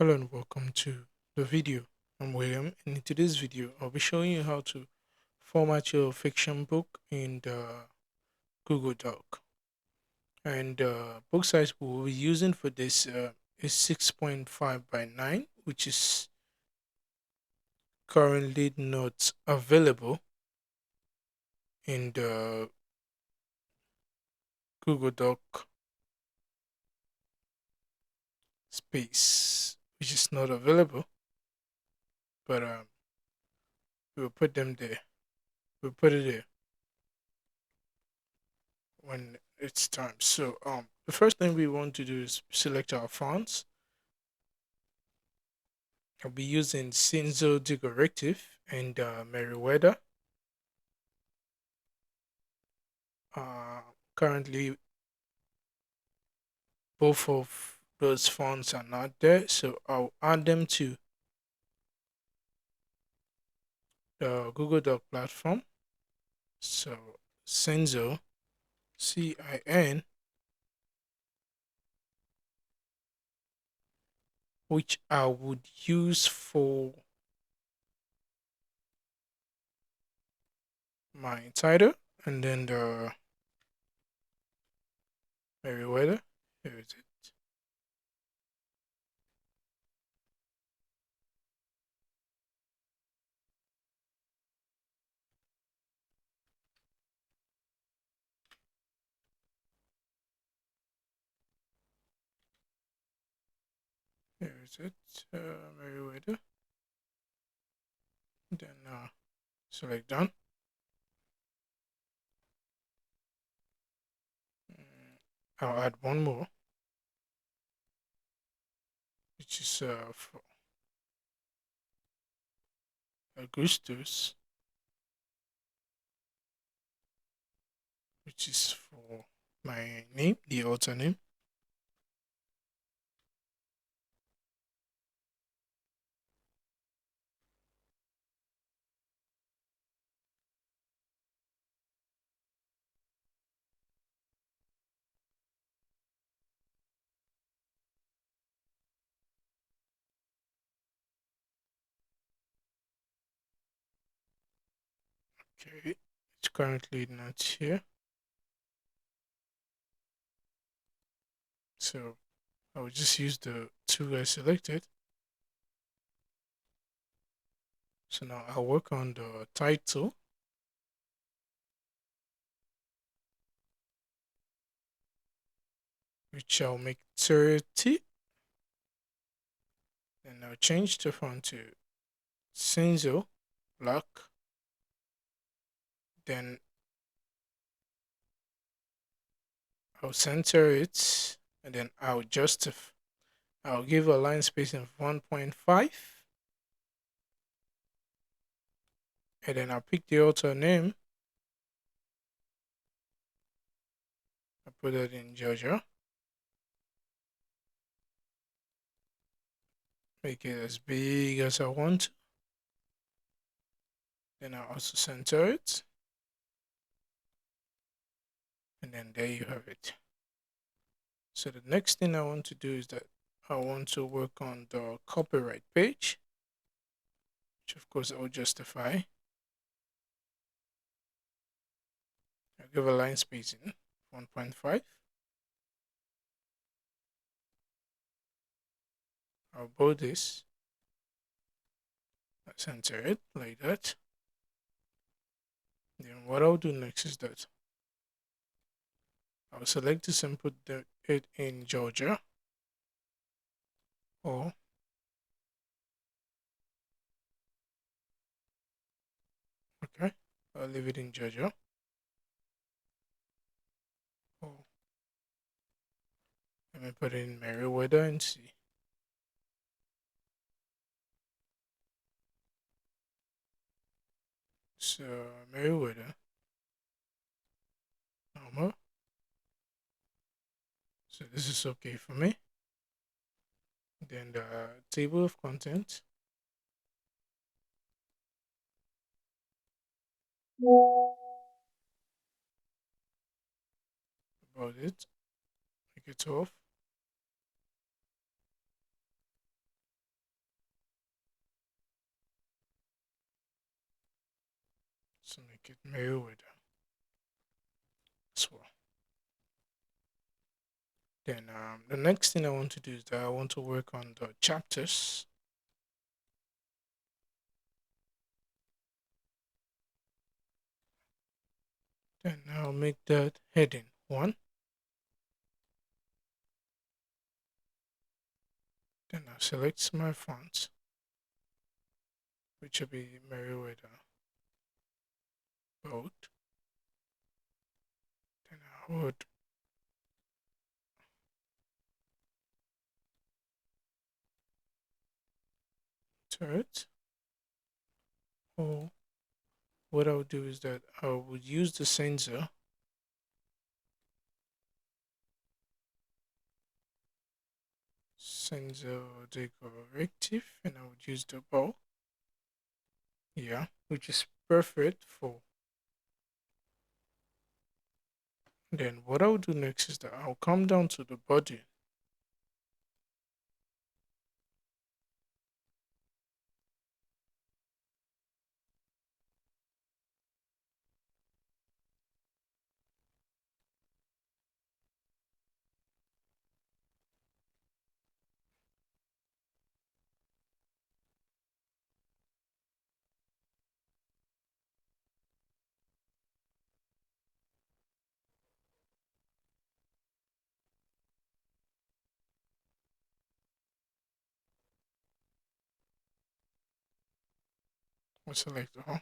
Hello and welcome to the video. I'm William, and in today's video, I'll be showing you how to format your fiction book in the Google Doc. And the book size we'll be using for this is 6.5 by 9, which is currently not available in the Google Doc space, which is not available, but we'll put them there. We'll put it there when it's time. So the first thing we want to do is select our fonts. I'll be using Cinzo Decorative and Meriwether. Uh, Currently, both of those fonts are not there, so I'll add them to the Google Doc platform. So Cinzo, CIN, which I would use for my title, and then the Meriwether. Here is it. Here is it. Meriwether. Then select done. Mm, I'll add one more, which is for Augustus, which is for my name, the author name. Okay, it's currently not here, so I will just use the two I selected. So now I'll work on the title, which I'll make 30. Then I'll change the font to Cinzo Black. Then I'll center it, and then I'll give a line spacing of 1.5, and then I'll pick the author name. I'll put it in Georgia. Make it as big as I want. Then I'll also center it. And then there you have it. So the next thing I want to do is that I want to work on the copyright page, which of course I'll justify. I'll give a line spacing 1.5. I'll bold this. I'll center it like that. Then what I'll do next is that I'll select this and put it in Georgia, or okay, I'll leave it in Georgia, or let me put it in Meriwether and see. So Meriwether, normal. So this is okay for me. Then the table of contents. About it. Make it 12. it Meriwether as well. Then the next thing I want to do is that I want to work on the chapters. Then I'll make that heading 1. Then I'll select my font, which will be Meriwether bold. Then I would insert, or what I would do is that I would use the sensor decorative, and I would use the ball, yeah, which is perfect for. Then what I'll do next is that I'll come down to the body. I'll select all.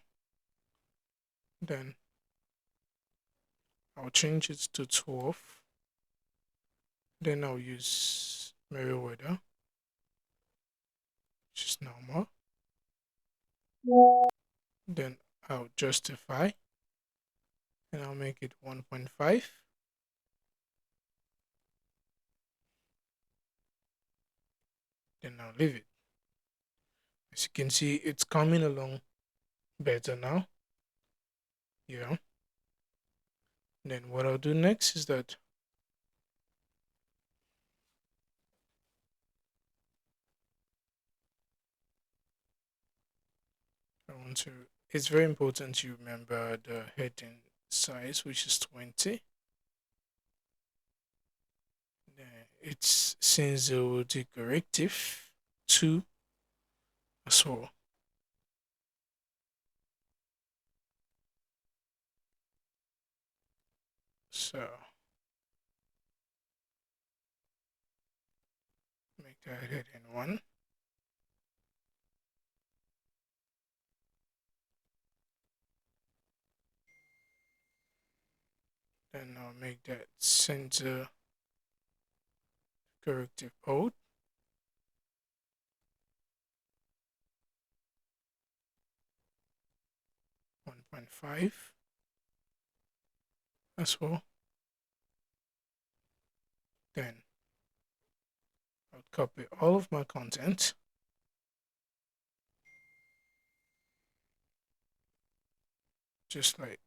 Then I'll change it to 12. Then I'll use Meriwether, which is normal. Then I'll justify, and I'll make it 1.5. Then I'll leave it. As you can see, it's coming along better now. Yeah. Then what I'll do next is that I want to, it's very important you remember the heading size, which is 20. Then it's sensor decorative 2 as well. So make that heading 1. Then I'll make that center corrective code 1.5 as well. Then I'll copy all of my content. Just like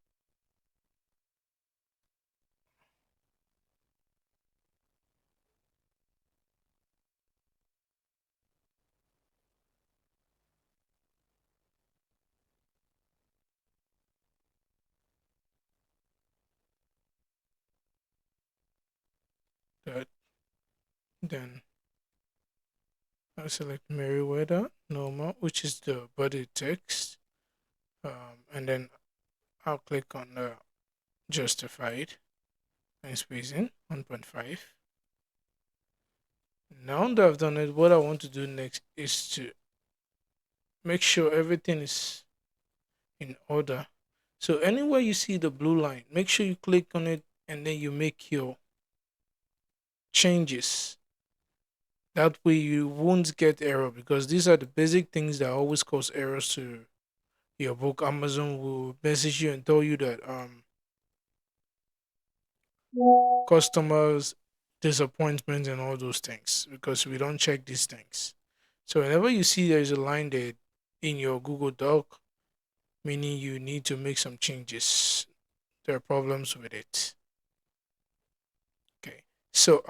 that. Then I'll select Meriwether normal, which is the body text. And then I'll click on the justified and spacing 1.5. Now that I've done it, what I want to do next is to make sure everything is in order. So anywhere you see the blue line, make sure you click on it and then you make your changes. That way you won't get error, because these are the basic things that always cause errors to your book. Amazon will message you and tell you that customers disappointment and all those things, because we don't check these things. So whenever you see there's a line there in your Google Doc, meaning you need to make some changes, there are problems with it. Okay. So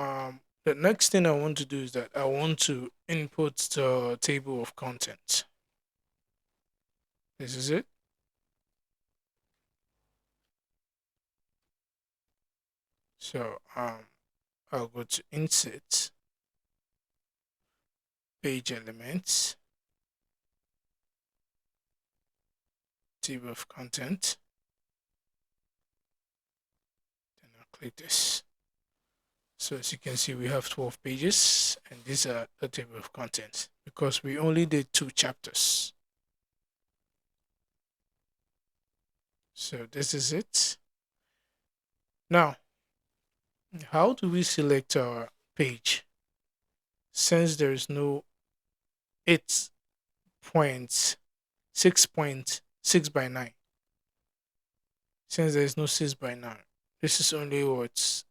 the next thing I want to do is that I want to input the table of content. This is it. So I'll go to insert, page elements, table of content. Then I'll click this. So as you can see, we have 12 pages, and these are the table of contents because we only did 2 chapters. So this is it. Now, how do we select our page? Since there is no 8.6.6 by 9, since there is no 6 by 9, this is only what's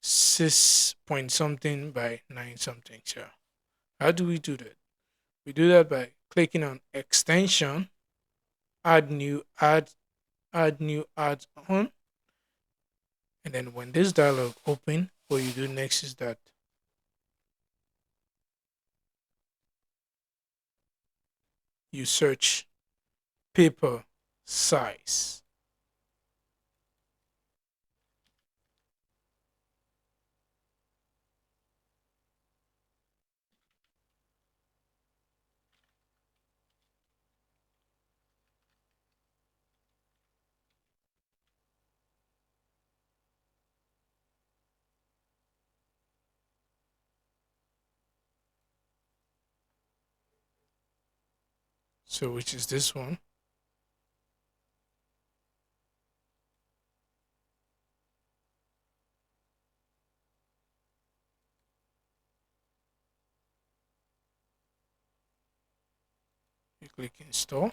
6 point something by 9 something. So how do we do that? We do that by clicking on extension, add new, add new, add on. And then when this dialog open, what you do next is that you search paper size. So which is this one. You click install.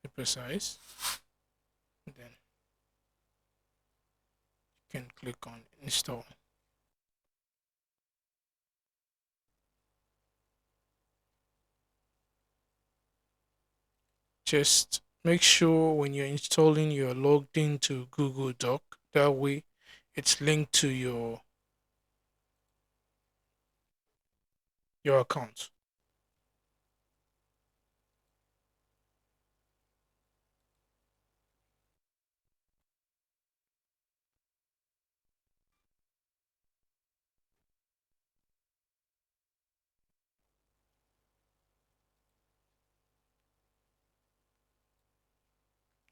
Paper size. And then you can click on install. Just make sure when you're installing you're logged into Google Doc. That way it's linked to your account.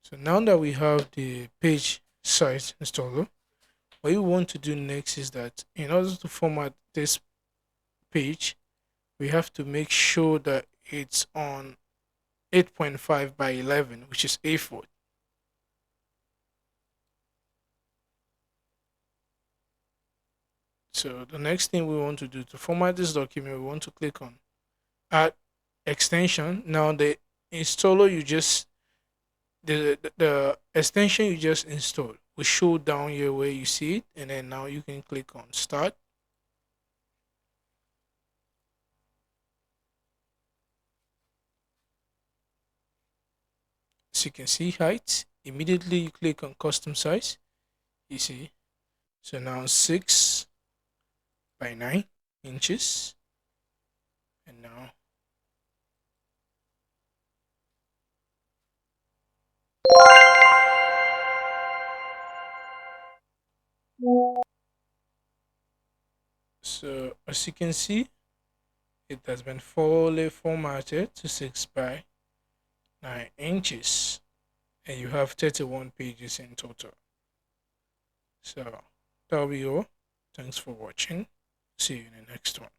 So now that we have the page size installer, what you want to do next is that in order to format this page, we have to make sure that it's on 8.5 by 11, which is A4. So the next thing we want to do to format this document, we want to click on add extension. Now the installer you just the extension you just installed will show down here where you see it, and then now you can click on start. So you can see height. Immediately you click on custom size. You see, so now 6 by 9 inches, and now. So as you can see, it has been fully formatted to 6 by 9 inches, and you have 31 pages in total. So that'll be all. Thanks for watching. See you in the next one.